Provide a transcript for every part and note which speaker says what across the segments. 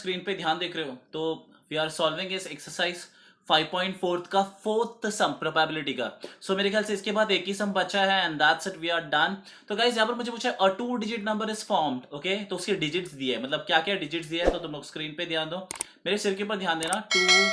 Speaker 1: Screen पे ध्यान देख रहे हो तो वी आर सॉल्विंग इस एक्सरसाइज 5.4 का फोर्थ सम प्रोबेबिलिटी का। सो मेरे ख्याल से इसके बाद एक ही सम बचा है and that's it, we are done. तो गाइस यहाँ पर मुझे पूछा a 2 digit number is formed, okay, तो उसके डिजिट्स दिए हैं, मतलब क्या क्या डिजिट्स दिए हैं, तो तुम लोग स्क्रीन पे ध्यान दो, मेरे सिर के ऊपर ध्यान देना। 2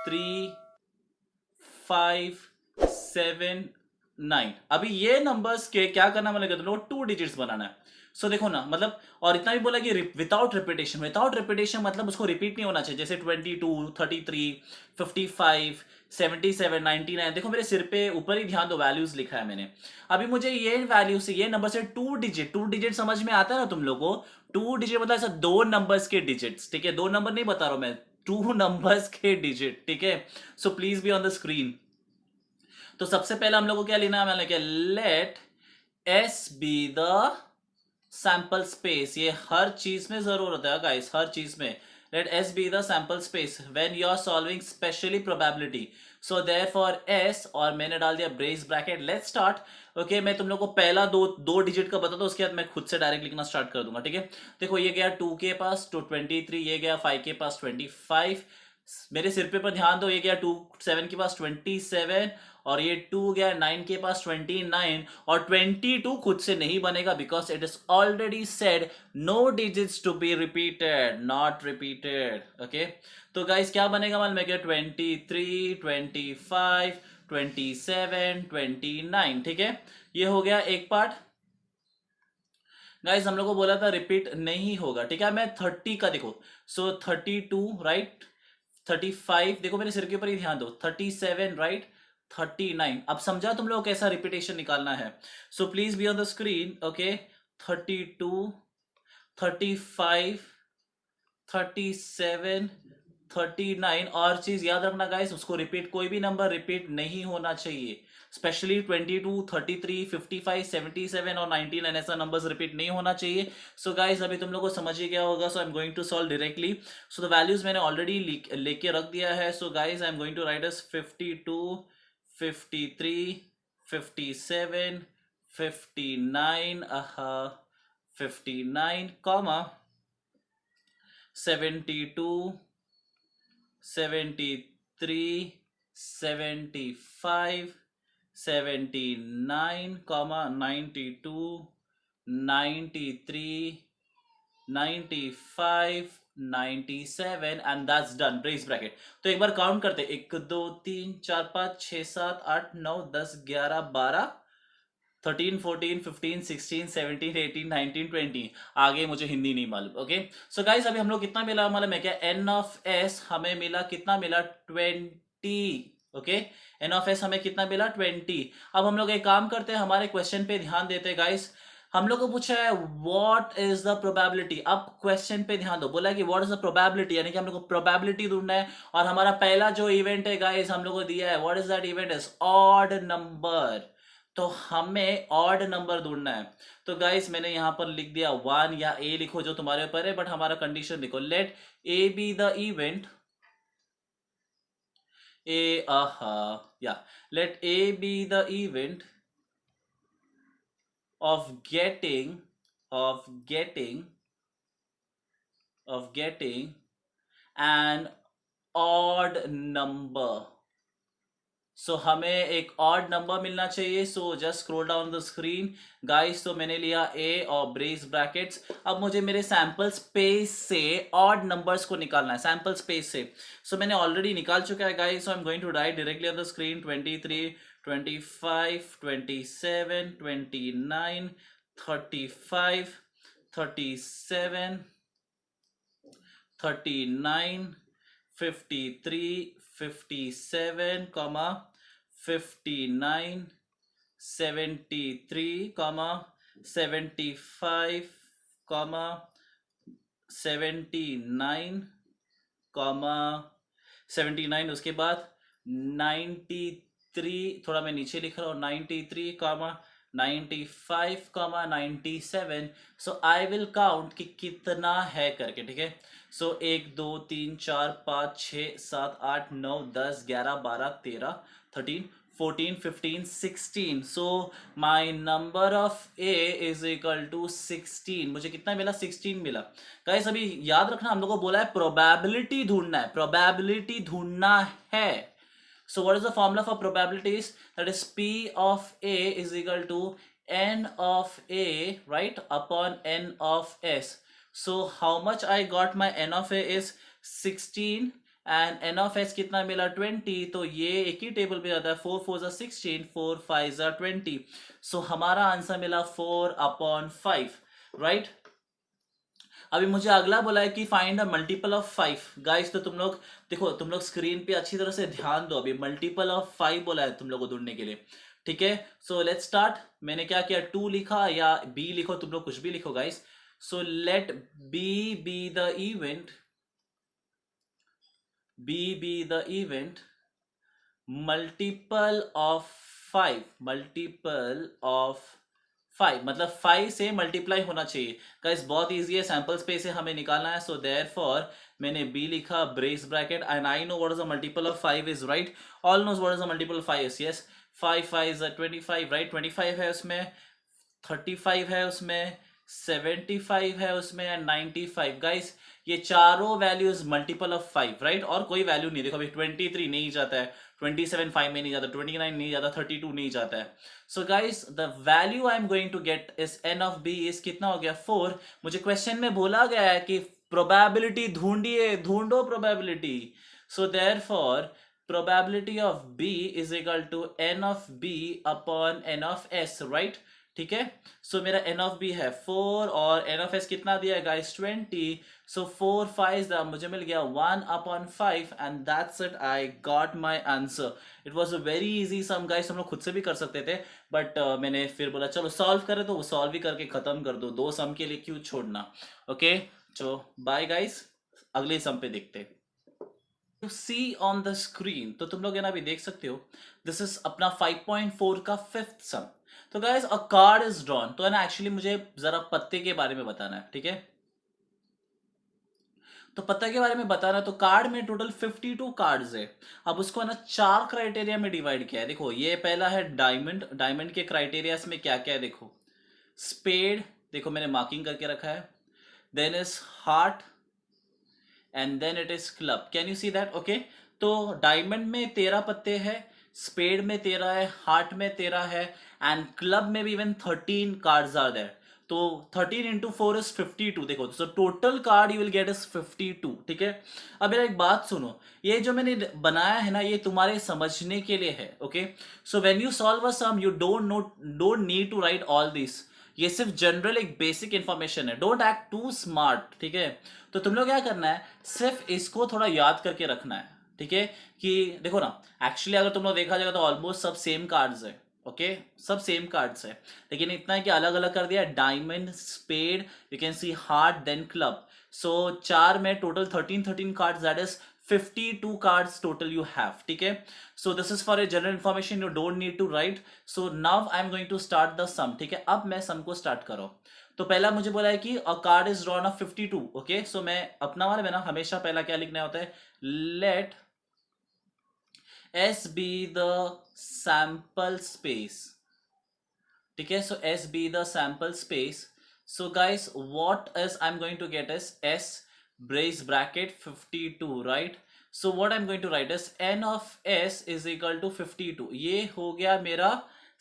Speaker 1: 3 5 7 9। अभी ये नंबर्स के क्या करना मैंने तुम लोग 2 डिजिट्स बनाना है। सो देखो ना, मतलब और इतना भी बोला कि विदाउट रिपीटेशन, विदाउट रिपीटेशन मतलब उसको रिपीट नहीं होना चाहिए, जैसे 22 33 55 77 99। देखो मेरे सिर पे ऊपर ही ध्यान दो, वैल्यूज लिखा है मैंने। अभी मुझे ये वैल्यू से ये नंबर से 2 डिजिट समझ में आता है ना तुम लोगों को। 2 डिजिट मतलब ऐसा 2 नंबर्स के डिजिट्स, ठीक है, 2 नंबर नहीं बता रहा हूं मैं, 2 नंबर्स के डिजिट, ठीक है। So please be on the screen. तो सबसे पहले हम लोग को क्या लेना है, मैंने क्या, let S be the sample space. ये हर चीज में जरूरत है गाइस, हर चीज में। Let S be the sample space when you are solving especially probability. So therefore S, और मैंने डाल दिया brace bracket, let's start. Okay, मैं तुम लोग को पहला दो दो डिजिट का बता दो, उसके बाद मैं खुद से डायरेक्ट लिखना स्टार्ट कर दूंगा, ठीक है। देखो ये गया 2 के पास तो 23, ये गया 5 के पास 25, मेरे सिर पे पर ध्यान दो, ये गया 2 7 के पास 27, और ये 2 गया 9 के पास 29, और 22 खुद से नहीं बनेगा because it is already said no digits to be repeated, not repeated, okay. तो गाइस क्या बनेगा मान में क्या, 23 25 27 29, ठीक है। ये हो गया एक पार्ट। गाइस हम लोग को बोला था रिपीट नहीं होगा, ठीक है। मैं 30 का देखो, सो 32 राइट, 35 देखो मेरे सिर के ऊपर ही ध्यान दो, 37 राइट, 39। अब समझा तुम लोग कैसा रिपीटेशन निकालना है। So please be on the screen, okay. 32 35 37 39। और चीज याद रखना गाइस, उसको रिपीट, कोई भी नंबर रिपीट नहीं होना चाहिए, स्पेशली 22 33 55 77 और 99, ऐसा नंबर्स रिपीट नहीं होना चाहिए। सो गाइस अभी तुम लोग को समझ ही गया होगा, so I am going to solve directly. So the values मैंने ऑलरेडी लेके रख दिया है। So guys I am going to write S 52 53 57 59 59 comma 72 73 75 79 comma 92 93 95 97 and that's done, brace bracket. तो एक बार काउंट करते, 1 2 3 4 5 6 7 8 9 10 11 12 13 14 15 16 17 18 19 20। आगे मुझे हिंदी नहीं मालूम, ओके। सो गाइस अभी हम लोग कितना मिला मालूम है क्या, एन ऑफ एस हमें मिला, कितना मिला, 20, ओके। एन ऑफ एस हमें कितना मिला, 20। अब हम लोग एक काम करते हैं, हमारे क्वेश्चन पे ध्यान देते हैं गाइस। हम लोग को पूछा है व्हाट इज द प्रोबेबिलिटी। अब क्वेश्चन पे ध्यान दो, बोला कि व्हाट इज द प्रोबेबिलिटी, यानी कि हम लोग को प्रोबेबिलिटी ढूंढना है। और हमारा पहला जो इवेंट है गाइस हम लोग को दिया है, what is that event, is odd number. तो हमें ऑड नंबर ढूंढना है। तो गाइस मैंने यहां पर लिख दिया 1, या ए लिखो जो तुम्हारे ऊपर है, बट हमारा कंडीशन देखो, let A be the event, A या let A be the event of getting of getting of getting an odd number। So हमें एक ऑड नंबर मिलना चाहिए। So just scroll down the screen guys. तो मैंने लिया ए और ब्रेस ब्रैकेट्स। अब मुझे मेरे सैंपल स्पेस से ऑड नंबर्स को निकालना है, सैंपल स्पेस से। सो मैंने ऑलरेडी निकाल चुका है guys. So I am going to write directly on the screen, 23 25 27 29 35 37 39 53 57 comma 59 73 comma 75 comma 79 comma 79, उसके बाद 93, थोड़ा मैं नीचे लिख रहा हूँ, 93 comma 95 comma 97। So I will count कि कितना है करके, ठीक है। सो 1 2 3 4 5 6 7 8 9 10 11 12 13 13 14, 15, 16. So my number of A is equal to 16. मुझे कितना मिला? 16 मिला. गाइस अभी याद रखना, हम लोग को बोला है प्रोबेबिलिटी ढूंढना है, प्रोबेबिलिटी ढूंढना है. So what is the formula for probabilities? That is P of A is equal to N of A, right, upon N of S. So how much I got? My N of A is 16 and n of S कितना मिला? 20. तो ये एक ही table पे जाता है. 4 4 जा 16, 4 5 जा 20. सो हमारा आंसर मिला 4/5, राइट. अभी मुझे अगला बोला है कि find a multiple of 5. Guys तो तुम लोग देखो, तुम लोग स्क्रीन पे अच्छी तरह से ध्यान दो. अभी मल्टीपल ऑफ 5 बोला है तुम लोग को ढूंढने के लिए, ठीक है. सो लेट्स स्टार्ट. मैंने क्या किया? 2 लिखा या बी लिखो, तुम लोग कुछ भी लिखो guys. So let B the the, be the event, multiple of 5, multiple of 5 मतलब 5 से मल्टीप्लाई होना चाहिए. गाइस बहुत इजी है, सैंपल स्पेस से हमें निकालना है. सो देयरफॉर मैंने b लिखा brace bracket and I know what is the multiple of 5 is, right. All knows what is the multiple of 5 is. Yes, 5 5 is 25, right. 25 है उसमें, 35 है उसमें, 75 है उसमें एंड 95. गाइस ये चारों वैल्यूज मल्टीपल ऑफ 5, राइट. और कोई वैल्यू नहीं. देखो अभी 23 नहीं जाता है, 27 5 में नहीं जाता, 29 नहीं जाता, 32 नहीं जाता है. So guys the value I am going to get is n of B is कितना हो गया? 4. मुझे क्वेश्चन में बोला गया है कि प्रोबेबिलिटी ढूंढिए, ढूंढो probability. So therefore probability of B is equal to n of B upon n of S, right. ठीक है. सो मेरा एन ऑफ बी है 4 और एन ऑफ एस कितना दिया है गाइस? 20. सो 4 5 मुझे मिल गया 1/5 and that's it. I got my answer. It was a very easy sum guys. हम लोग खुद से भी कर सकते थे बट मैंने फिर बोला चलो सॉल्व करें, तो सॉल्व ही करके खत्म कर दो. 2 सम के लिए क्यों छोड़ना. ओके, चलो बाय गाइस, अगले सम पे देखते हैं. To see on the screen, तो तुम लोग है ना अभी देख सकते हो, दिस इज अपना 5.4 का 5th सम. तो guys a card is drawn. तो है ना एक्चुअली मुझे जरा पत्ते के बारे में बताना है, ठीक है. तो पत्ते के बारे में बताना है. तो कार्ड में टोटल 52 कार्ड्स है. अब उसको है ना 4 क्राइटेरिया में डिवाइड किया है. देखो ये पहला है डायमंड. डायमंड के क्राइटेरिया में क्या क्या है देखो. स्पेड, देखो मैंने मार्किंग करके रखा है. Then is heart and then it is club. Can you see that? Okay. तो डायमंड में 13 पत्ते हैं, स्पेड में 13 है, हार्ट में 13 है एंड क्लब में भी इवन 13 कार्ड्स आर देयर. तो 13 इंटू 4 इज 52. देखो so total card you will get is 52, ठीक है. अब मेरा एक बात सुनो, ये जो मैंने बनाया है ना ये तुम्हारे समझने के लिए है. Okay, so when you solve a sum you don't need to write all this. ये सिर्फ जनरल एक बेसिक इंफॉर्मेशन है. डोंट एक्ट टू स्मार्ट, ठीक है. तो तुम लोग क्या करना है, सिर्फ इसको थोड़ा याद करके रखना है, ठीक है. कि देखो ना, एक्चुअली अगर तुम लोग देखा जाएगा तो ऑलमोस्ट सब सेम कार्ड्स है. ओके, सब सेम कार्ड्स है, लेकिन इतना है कि अलग अलग कर दिया. Diamond, spade, you can see heart, then club. So 4 में total 13 cards, that is 52 cards total you have, ठीक है. So this is for a general information, you don't need to write. So now I am going to start the sum, ठीक है. अब मैं सम को start करो. तो पहला मुझे बोला है कि a card is drawn of 52. Okay, so मैं अपना वाले में ना हमेशा पहला क्या लिखना होता है, let S be the sample space, ठीक है. So S be the sample space. So guys what is I am going to get is S brace bracket 52, right. So what I am going to write is n of S is equal to 52. ये हो गया मेरा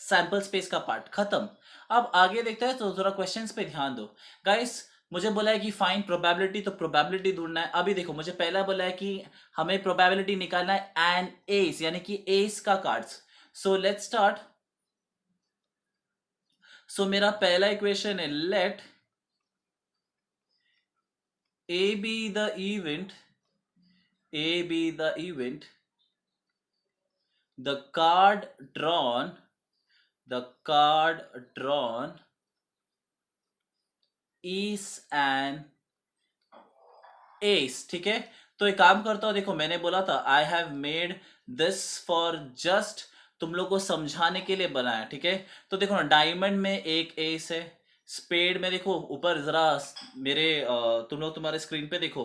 Speaker 1: sample space का part खत्म. अब आगे देखते हैं, तो थोड़ा क्वेश्चंस पे ध्यान दो गाइस. मुझे बोला है कि फाइंड प्रोबेबिलिटी, तो प्रोबेबिलिटी ढूंढना है. अभी देखो मुझे पहला बोला है कि हमें प्रोबेबिलिटी निकालना है एन एस, यानी कि एस का cards. So let's start. So मेरा पहला इक्वेशन है let A be the event, A be the event, the card drawn, the card drawn is an ace, ठीक है. तो एक काम करता हूं, देखो मैंने बोला था I have made this for just तुम लोग को समझाने के लिए बनाया, ठीक है. तो देखो ना डायमंड में एक एस है, स्पेड में देखो ऊपर जरा मेरे तुम लोग तुम्हारे स्क्रीन पे देखो,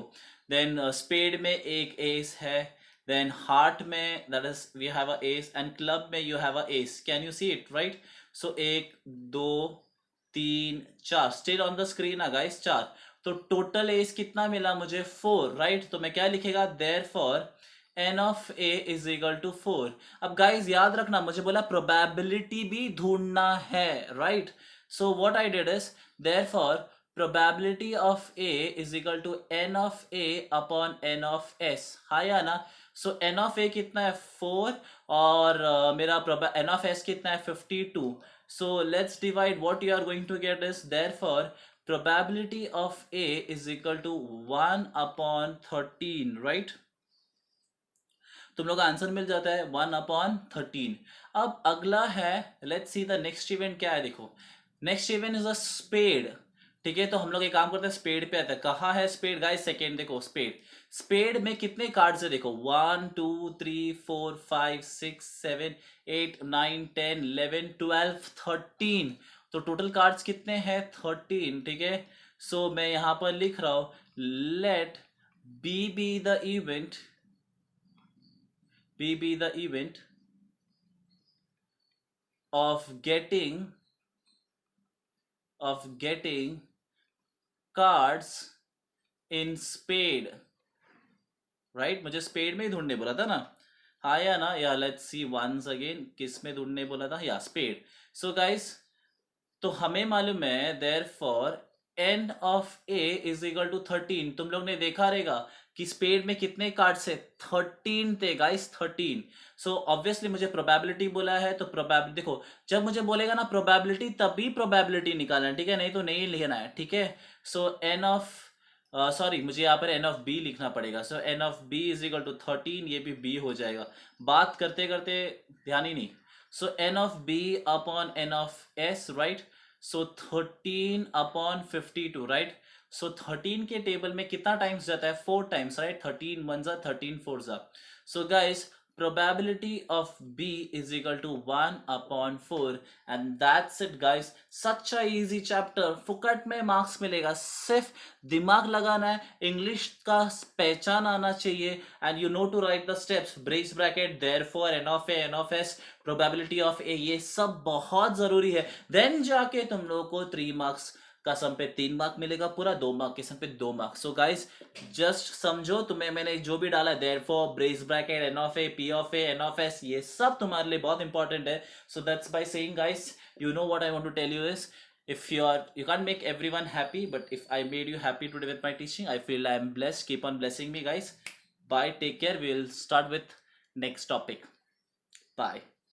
Speaker 1: देन स्पेड में एक एस है, देन हार्ट में that is we have a ace, and club में you have a ace. Can you see it, right? So 1 2 3 4 still on the screen है गाइस, 4. तो टोटल एस कितना मिला मुझे? 4, राइट? तो मैं क्या लिखेगा? Therefore n of A is equal to 4. अब गाइस याद रखना, मुझे बोला प्रोबेबिलिटी भी ढूंढना है, right? So what I did is therefore probability of A is equal to n of A upon n of S. हाँ या ना? So n of A कितना है? 4. और मेरा n of S कितना है? 52. So let's divide. What you are going to get is therefore probability of A is equal to 1 upon 13, right? तुम लोग का आंसर मिल जाता है 1/13. अब अगला है, let's see the next event क्या है. देखो next event is a spade. ठीक है, तो हम लोग एक काम करते हैं, स्पेड पे आता है. कहाँ है स्पेड गाइस? सेकेंड. देखो स्पेड, स्पेड में कितने कार्ड्स है? देखो 1 2 3 4 5 6 7 8 9 10 11 12 13. तो टोटल कार्ड्स कितने हैं? 13. ठीक है, सो मैं यहां पर लिख रहा हूं let B the the, be the event of getting cards in spade, right? मुझे स्पेड में ही ढूंढने बोला था ना, हाँ या ना? या लेट्स सी वंस अगेन, किस में ढूंढने बोला था? या स्पेड. सो गाइस, तो हमें मालूम है therefore n of A is equal to 13. तुम लोग ने देखा रहेगा कि स्पेड में कितने कार्ड्स है? 13 थे गाइस, 13. सो ऑब्वियसली मुझे प्रोबेबिलिटी बोला है, तो प्रोबेबिलिटी देखो, जब मुझे बोलेगा ना प्रोबेबिलिटी, तभी प्रोबेबिलिटी निकालना है, ठीक है? नहीं तो नहीं लिखना है, ठीक है? सो एन ऑफ सॉरी, मुझे यहाँ पर एन ऑफ बी लिखना पड़ेगा. So n of B is equal to 13. ये भी बी हो जाएगा, बात करते करते ध्यान ही नहीं. So n of B upon n of S, right? So 13 upon 52, right? So 13 के टेबल में कितना टाइम्स जाता है? 4 टाइम्स, राइट? 13 1 जा, 13 4 जा. So guys, probability of B is equal to 1 upon 4, and that's it guys. such a easy chapter, फुकट में marks मिलेगा, सिर्फ दिमाग लगाना है, इंग्लिश का पहचान आना चाहिए, and you know to write the steps, brace bracket, therefore, n of A, n of S, probability of A, ये सब बहुत जरूरी है. देन जाके तुम लोगों को 3 मार्क्स का सम पे 3 मार्क मिलेगा, पूरा 2 मार्क के सम पे 2 मार्क. सो गाइस जस्ट समझो, तुम्हें मैंने जो भी डाला, therefore, brace bracket, n of A, P of A, n of S, ये सब तुम्हारे लिए बहुत इंपॉर्टेंट है. So that's by saying guys, you know what I want to tell you is, if you can't make everyone happy, but if I made you happy today with my teaching, I feel I am blessed. Keep on blessing me guys. Bye, take care. We'll start with next topic. Bye.